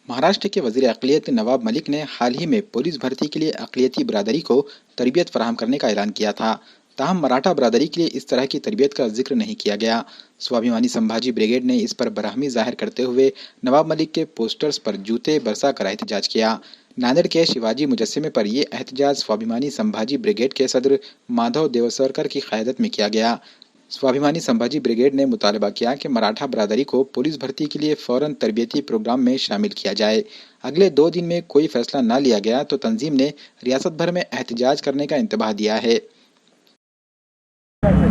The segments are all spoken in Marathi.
महाराष्ट्र के वज़ीर अक़लियत नवाब मलिक ने हाल ही में पुलिस भर्ती के लिए अक़लियती बिरादरी को तरबियत फराहम करने का ऐलान किया था। ताहम मराठा बिरादरी के लिए इस तरह की तरबियत का जिक्र नहीं किया गया। स्वाभिमानी संभाजी ब्रिगेड ने इस पर बरहमी जाहिर करते हुए नवाब मलिक के पोस्टर्स पर जूते बरसा कर एहतजाज किया। नांदेड़ के शिवाजी मुजस्सिमे पर यह एहतजाज स्वाभिमानी संभाजी ब्रिगेड के सदर माधव देवसरकर की क़यादत में किया गया। स्वाभिमानी संभाजी ब्रिगेड ने मुतालबा किया कि मराठा बिरादरी को पुलिस भर्ती के लिए फौरन तरबियती प्रोग्राम में शामिल किया जाए। अगले 2 दिन में कोई फैसला न लिया गया तो तंजीम ने रियासत भर में एहतजाज करने का इंतबाह दिया है।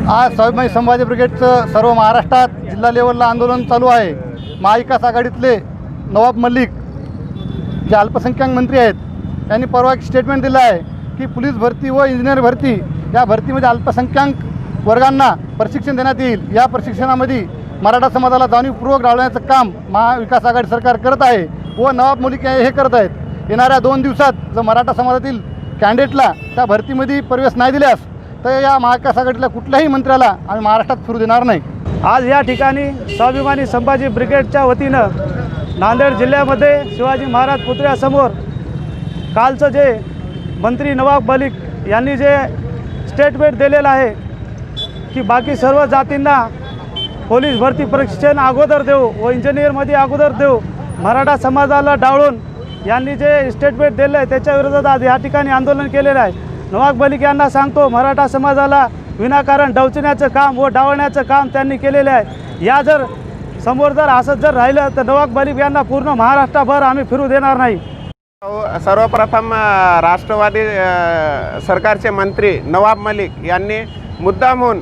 आज स्वाभिमानी संभाजी ब्रिगेडचं सर्व महाराष्ट्रात जिल्हा लेवलला आंदोलन चालू आहे। महाविकास आघाडीतले नवाब मलिक जे अल्पसंख्याक मंत्री आहेत त्यांनी परवा एक स्टेटमेंट दिलं आहे की पोलीस भरती व इंजिनियर भरती या भरतीमध्ये अल्पसंख्याक वर्गांना प्रशिक्षण देण्यात येईल। या प्रशिक्षणामध्ये मराठा समाजाला जाणीवपूर्वक डावलण्याचं काम महाविकास आघाडी सरकार करत आहे व नवाब मलिक हे करत आहेत। येणाऱ्या 2 दिवसात जर मराठा समाजातील कॅन्डिडेटला त्या भरतीमध्ये प्रवेश नाही दिल्यास तर या महाविकास आघाडीतल्या कुठल्याही मंत्र्याला आम्ही महाराष्ट्रात फिरू देणार नाही। आज या ठिकाणी स्वाभिमानी संभाजी ब्रिगेडच्या वतीनं नांदेड जिल्ह्यामध्ये शिवाजी महाराज पुतळ्यासमोर कालचं जे मंत्री नवाब मलिक यांनी जे स्टेटमेंट दिलेलं आहे की बाकी सर्व जातींना पोलीस भरती प्रशिक्षण अगोदर देऊ व इंजिनियरमध्ये अगोदर देऊ, मराठा समाजाला डावळून यांनी जे स्टेटमेंट दिलं आहे त्याच्या विरोधात आज या ठिकाणी आंदोलन केलेलं आहे। नवाब मलिक यांना सांगतो, मराठा समाजाला विनाकारण डवचण्याचं काम व डावण्याचं काम त्यांनी केलेलं आहे। या जर समोर जर असंच जर राहिलं तर नवाब मलिक यांना पूर्ण महाराष्ट्रभर आम्ही फिरू देणार नाही। सर्वप्रथम राष्ट्रवादी सरकारचे मंत्री नवाब मलिक यांनी मुद्दामहून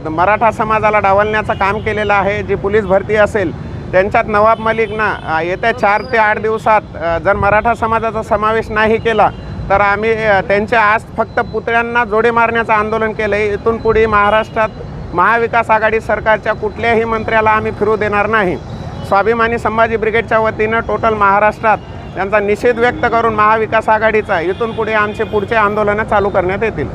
मराठा समाजाला डावलण्याचं काम केलेलं आहे। जी पोलीस भरती असेल त्यांच्यात नवाब मलिकना येत्या 4 ते 8 दिवसात जर मराठा समाजाचा समावेश नाही केला तर आम्ही त्यांच्या आज फक्त पुतळ्यांना जोडे मारण्याचं आंदोलन केलं आहे। इथून पुढे महाराष्ट्रात महाविकास आघाडी सरकारच्या कुठल्याही मंत्र्याला आम्ही फिरू देणार नाही। स्वाभिमानी संभाजी ब्रिगेडच्या वतीनं टोटल महाराष्ट्रात त्यांचा निषेध व्यक्त करून महाविकास आघाडीचा इथून पुढे आमचे पुढचे आंदोलनं चालू करण्यात येतील।